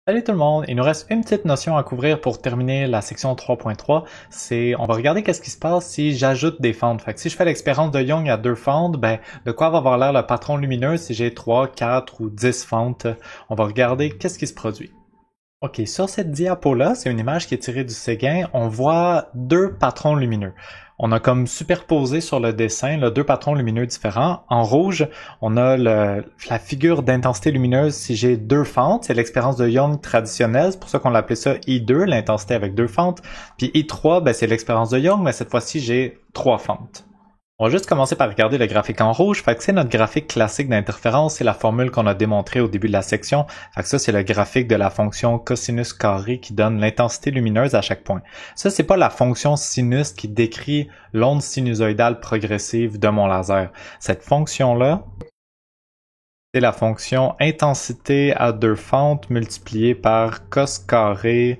Salut tout le monde, il nous reste une petite notion à couvrir pour terminer la section 3.3, on va regarder qu'est-ce qui se passe si j'ajoute des fentes. Fait que si je fais l'expérience de Young à deux fentes, de quoi va avoir l'air le patron lumineux si j'ai 3, 4 ou 10 fentes? On va regarder qu'est-ce qui se produit. Ok, sur cette diapo-là, c'est une image qui est tirée du Séguin, on voit deux patrons lumineux. On a comme superposé sur le dessin là, deux patrons lumineux différents. En rouge, on a la figure d'intensité lumineuse si j'ai deux fentes. C'est l'expérience de Young traditionnelle, c'est pour ça qu'on l'appelait ça I2, l'intensité avec deux fentes. Puis I3, c'est l'expérience de Young, mais cette fois-ci, j'ai trois fentes. On va juste commencer par regarder le graphique en rouge. Fait que c'est notre graphique classique d'interférence, c'est la formule qu'on a démontrée au début de la section. Fait que ça, c'est le graphique de la fonction cosinus carré qui donne l'intensité lumineuse à chaque point. Ça, c'est pas la fonction sinus qui décrit l'onde sinusoïdale progressive de mon laser. Cette fonction-là, c'est la fonction intensité à deux fentes multipliée par cos carré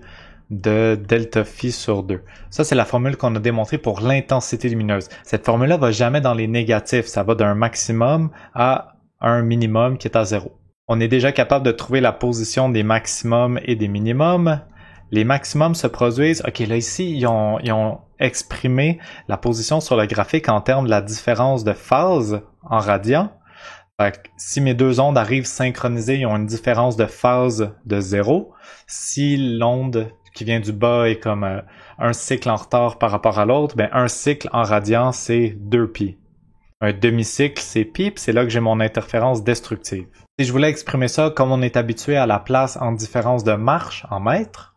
de delta phi sur 2. Ça, c'est la formule qu'on a démontrée pour l'intensité lumineuse. Cette formule-là va jamais dans les négatifs. Ça va d'un maximum à un minimum qui est à 0. On est déjà capable de trouver la position des maximums et des minimums. Les maximums se produisent... OK, là, ici, ils ont exprimé la position sur le graphique en termes de la différence de phase en radians. Fait que si mes deux ondes arrivent synchronisées, ils ont une différence de phase de 0. Si l'onde qui vient du bas est comme un cycle en retard par rapport à l'autre, un cycle en radian, c'est 2π. Un demi-cycle, c'est π, puis c'est là que j'ai mon interférence destructive. Si je voulais exprimer ça comme on est habitué à la place en différence de marche en mètres,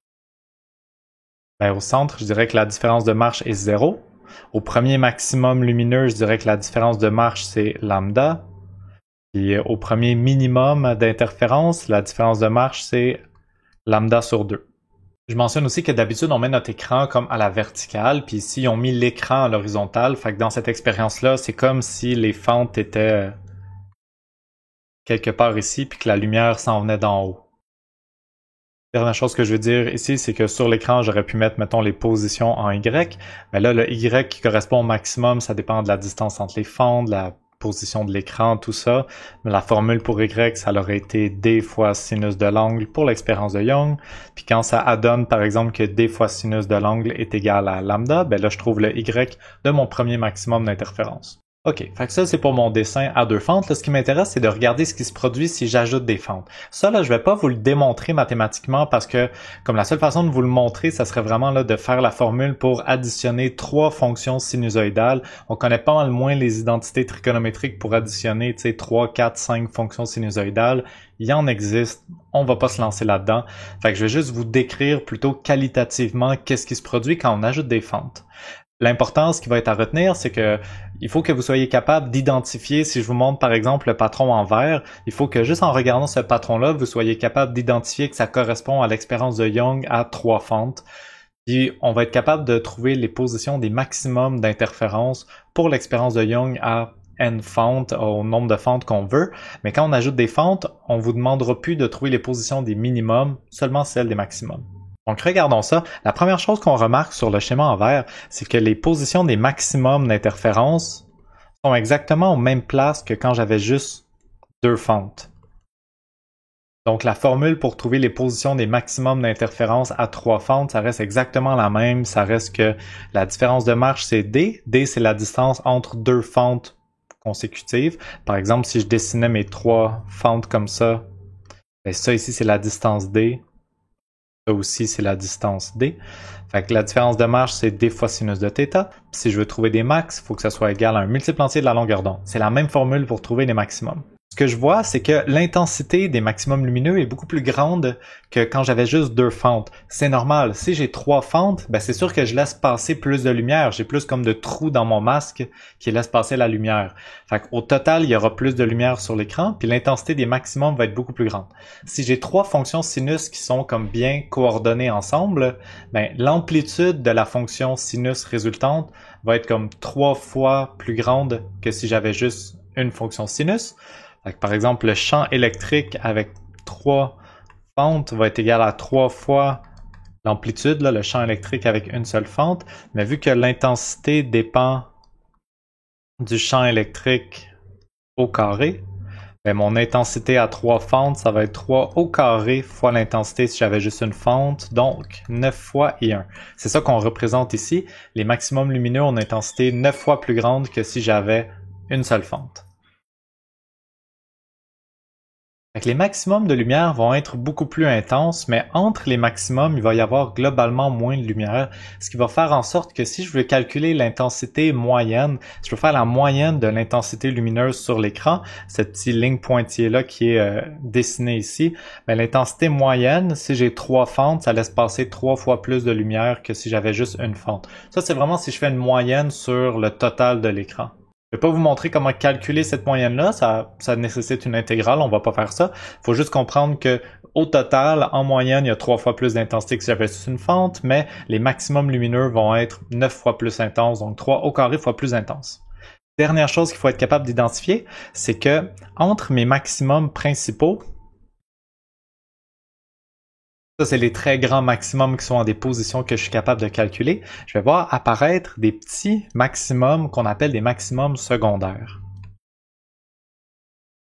au centre, je dirais que la différence de marche est 0. Au premier maximum lumineux, je dirais que la différence de marche, c'est lambda. Puis au premier minimum d'interférence, la différence de marche, c'est lambda sur 2. Je mentionne aussi que d'habitude, on met notre écran comme à la verticale, puis ici, ils ont mis l'écran à l'horizontale. Fait que dans cette expérience-là, c'est comme si les fentes étaient quelque part ici, puis que la lumière s'en venait d'en haut. Dernière chose que je veux dire ici, c'est que sur l'écran, j'aurais pu mettre, mettons, les positions en Y. Mais là, le Y qui correspond au maximum, ça dépend de la distance entre les fentes, de la position de l'écran, tout ça. Mais la formule pour Y, ça aurait été D fois sinus de l'angle pour l'expérience de Young. Puis quand ça adonne, par exemple, que D fois sinus de l'angle est égal à lambda, là, je trouve le Y de mon premier maximum d'interférence. Ok, fait que ça c'est pour mon dessin à deux fentes. Là, ce qui m'intéresse, c'est de regarder ce qui se produit si j'ajoute des fentes. Ça, là, je vais pas vous le démontrer mathématiquement parce que, comme la seule façon de vous le montrer, ça serait vraiment là de faire la formule pour additionner trois fonctions sinusoïdales. On connaît pas mal moins les identités trigonométriques pour additionner, 3, 4, 5 fonctions sinusoïdales. Il y en existe, on va pas se lancer là-dedans. Fait que je vais juste vous décrire plutôt qualitativement qu'est-ce qui se produit quand on ajoute des fentes. L'important, ce qui va être à retenir, c'est que il faut que vous soyez capable d'identifier, si je vous montre par exemple le patron en vert, il faut que juste en regardant ce patron-là, vous soyez capable d'identifier que ça correspond à l'expérience de Young à trois fentes. Puis on va être capable de trouver les positions des maximums d'interférence pour l'expérience de Young à n fentes, au nombre de fentes qu'on veut. Mais quand on ajoute des fentes, on vous demandera plus de trouver les positions des minimums, seulement celles des maximums. Donc regardons ça. La première chose qu'on remarque sur le schéma en vert, c'est que les positions des maximums d'interférence sont exactement aux mêmes places que quand j'avais juste deux fentes. Donc la formule pour trouver les positions des maximums d'interférence à trois fentes, ça reste exactement la même. Ça reste que la différence de marche, c'est D. D, c'est la distance entre deux fentes consécutives. Par exemple, si je dessinais mes trois fentes comme ça, ça ici, c'est la distance D. Ça aussi, c'est la distance D. Fait que la différence de marche, c'est D fois sinus de θ. Puis si je veux trouver des max, il faut que ça soit égal à un multiple entier de la longueur d'onde. C'est la même formule pour trouver les maximums. Ce que je vois, c'est que l'intensité des maximums lumineux est beaucoup plus grande que quand j'avais juste deux fentes. C'est normal. Si j'ai trois fentes, c'est sûr que je laisse passer plus de lumière. J'ai plus comme de trous dans mon masque qui laissent passer la lumière. Fait qu'au total, il y aura plus de lumière sur l'écran, puis l'intensité des maximums va être beaucoup plus grande. Si j'ai trois fonctions sinus qui sont comme bien coordonnées ensemble, l'amplitude de la fonction sinus résultante va être comme 3 fois plus grande que si j'avais juste une fonction sinus. Par exemple, le champ électrique avec 3 fentes va être égal à 3 fois l'amplitude, le champ électrique avec une seule fente. Mais vu que l'intensité dépend du champ électrique au carré, Ben, mon intensité à 3 fentes, ça va être 3 au carré fois l'intensité si j'avais juste une fente, donc 9 fois et 1. C'est ça qu'on représente ici. Les maximums lumineux ont une intensité 9 fois plus grande que si j'avais une seule fente. Fait que les maximums de lumière vont être beaucoup plus intenses, mais entre les maximums, il va y avoir globalement moins de lumière, ce qui va faire en sorte que si je veux calculer l'intensité moyenne, si je veux faire la moyenne de l'intensité lumineuse sur l'écran, cette petite ligne pointillée-là qui est dessinée ici, ben, l'intensité moyenne, si j'ai 3 fentes, ça laisse passer 3 fois plus de lumière que si j'avais juste une fente. Ça, c'est vraiment si je fais une moyenne sur le total de l'écran. Je vais pas vous montrer comment calculer cette moyenne-là, ça nécessite une intégrale, on va pas faire ça. Il faut juste comprendre que au total, en moyenne, il y a 3 fois plus d'intensité que si j'avais juste une fente, mais les maximums lumineux vont être 9 fois plus intenses, donc 3 au carré fois plus intenses. Dernière chose qu'il faut être capable d'identifier, c'est que entre mes maximums principaux, ça, c'est les très grands maximums qui sont en des positions que je suis capable de calculer. Je vais voir apparaître des petits maximums qu'on appelle des maximums secondaires.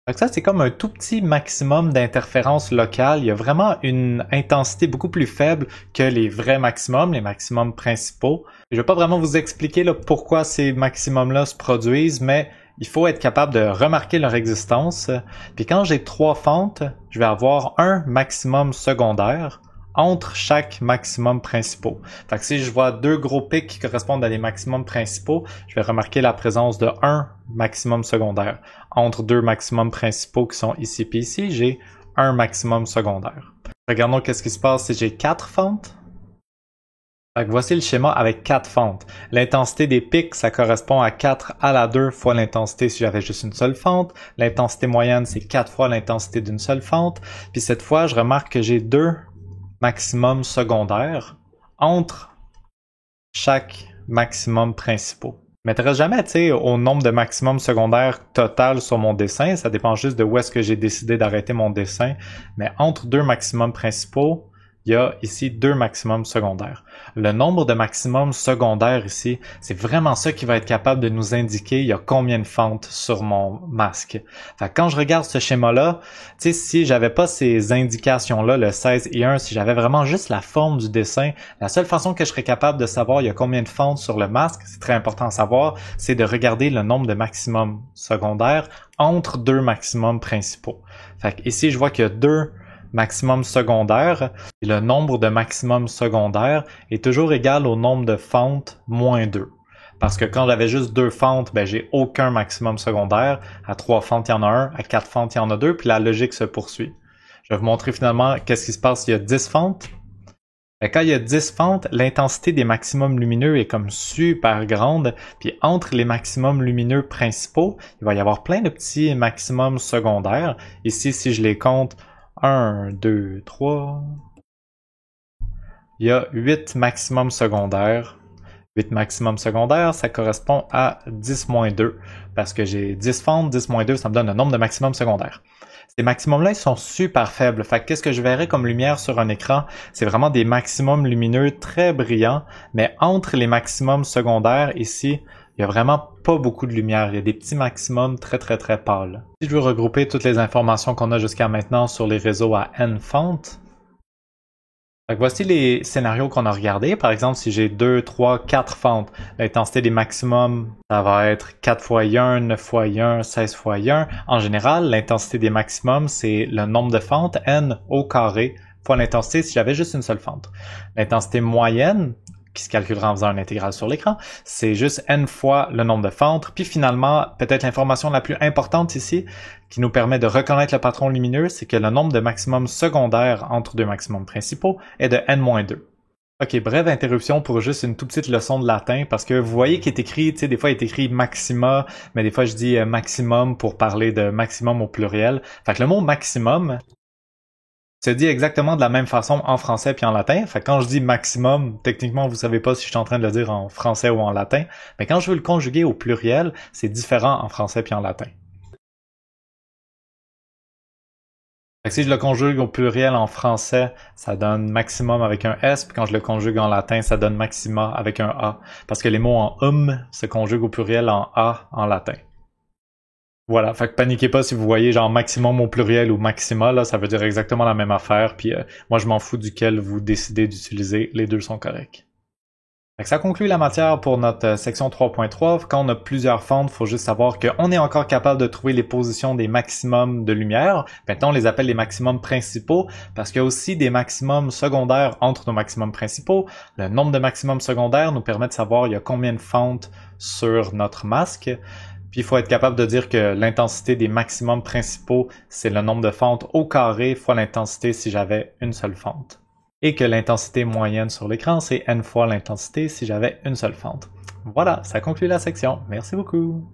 Donc ça, c'est comme un tout petit maximum d'interférence locale. Il y a vraiment une intensité beaucoup plus faible que les vrais maximums, les maximums principaux. Je ne vais pas vraiment vous expliquer là, pourquoi ces maximums-là se produisent, mais il faut être capable de remarquer leur existence. Puis quand j'ai 3 fentes, je vais avoir un maximum secondaire entre chaque maximum principaux. Fait que si je vois 2 gros pics qui correspondent à des maximums principaux, je vais remarquer la présence de un maximum secondaire. Entre 2 maximums principaux qui sont ici et ici, j'ai un maximum secondaire. Regardons qu'est-ce qui se passe si j'ai 4 fentes. Fait que voici le schéma avec 4 fentes. L'intensité des pics, ça correspond à 4 à la 2 fois l'intensité si j'avais juste une seule fente. L'intensité moyenne, c'est 4 fois l'intensité d'une seule fente. Puis cette fois, je remarque que j'ai 2 maximum secondaire entre chaque maximum principaux. Je ne m'intéresse jamais au nombre de maximums secondaires total sur mon dessin, ça dépend juste de où est-ce que j'ai décidé d'arrêter mon dessin, mais entre 2 maximums principaux, il y a ici 2 maximums secondaires. Le nombre de maximums secondaires ici, c'est vraiment ça qui va être capable de nous indiquer il y a combien de fentes sur mon masque. Fait que quand je regarde ce schéma-là, si j'avais pas ces indications-là, le 16 et 1, si j'avais vraiment juste la forme du dessin, la seule façon que je serais capable de savoir il y a combien de fentes sur le masque, c'est très important à savoir, c'est de regarder le nombre de maximums secondaires entre 2 maximums principaux. Fait que ici, je vois qu'il y a 2 maximum secondaire, et le nombre de maximum secondaire est toujours égal au nombre de fentes moins 2. Parce que quand j'avais juste 2 fentes, ben j'ai aucun maximum secondaire. À 3 fentes, il y en a un. À 4 fentes, il y en a 2. Puis la logique se poursuit. Je vais vous montrer finalement qu'est-ce qui se passe s'il y a 10 fentes. Ben, quand il y a 10 fentes, l'intensité des maximums lumineux est comme super grande. Puis entre les maximums lumineux principaux, il va y avoir plein de petits maximums secondaires. Ici, si je les compte, 1, 2, 3. Il y a 8 maximums secondaires. 8 maximums secondaires, ça correspond à 10 moins 2. Parce que j'ai 10 fentes, 10 moins 2, ça me donne le nombre de maximums secondaires. Ces maximums-là, ils sont super faibles. Fait que qu'est-ce que je verrais comme lumière sur un écran? C'est vraiment des maximums lumineux très brillants. Mais entre les maximums secondaires, ici, il y a vraiment pas beaucoup de lumière. Il y a des petits maximums très très très pâles. Si je veux regrouper toutes les informations qu'on a jusqu'à maintenant sur les réseaux à n fentes, voici les scénarios qu'on a regardés. Par exemple, si j'ai 2, 3, 4 fentes, l'intensité des maximums, ça va être 4 fois I1, 9 fois I1, 16 fois I1. En général, l'intensité des maximums, c'est le nombre de fentes, n au carré, fois l'intensité si j'avais juste une seule fente. L'intensité moyenne, qui se calculera en faisant une intégrale sur l'écran, c'est juste n fois le nombre de fentes. Puis finalement, peut-être l'information la plus importante ici, qui nous permet de reconnaître le patron lumineux, c'est que le nombre de maximums secondaires entre 2 maximums principaux est de n-2. Ok, brève interruption pour juste une toute petite leçon de latin, parce que vous voyez qu'il est écrit, des fois il est écrit maxima, mais des fois je dis maximum pour parler de maximum au pluriel. Fait que le mot maximum se dit exactement de la même façon en français puis en latin. Fait que quand je dis maximum, techniquement, vous savez pas si je suis en train de le dire en français ou en latin. Mais quand je veux le conjuguer au pluriel, c'est différent en français puis en latin. Fait que si je le conjugue au pluriel en français, ça donne maximum avec un S, puis quand je le conjugue en latin, ça donne maxima avec un A. Parce que les mots en se conjuguent au pluriel en A en latin. Voilà, fait que paniquez pas si vous voyez genre maximum au pluriel ou maxima, là, ça veut dire exactement la même affaire, puis moi je m'en fous duquel vous décidez d'utiliser, les deux sont corrects. Fait que ça conclut la matière pour notre section 3.3. Quand on a plusieurs fentes, il faut juste savoir qu'on est encore capable de trouver les positions des maximums de lumière. Maintenant, on les appelle les maximums principaux parce qu'il y a aussi des maximums secondaires entre nos maximums principaux. Le nombre de maximums secondaires nous permet de savoir il y a combien de fentes sur notre masque. Puis il faut être capable de dire que l'intensité des maximums principaux, c'est le nombre de fentes au carré fois l'intensité si j'avais une seule fente. Et que l'intensité moyenne sur l'écran, c'est n fois l'intensité si j'avais une seule fente. Voilà, ça conclut la section. Merci beaucoup.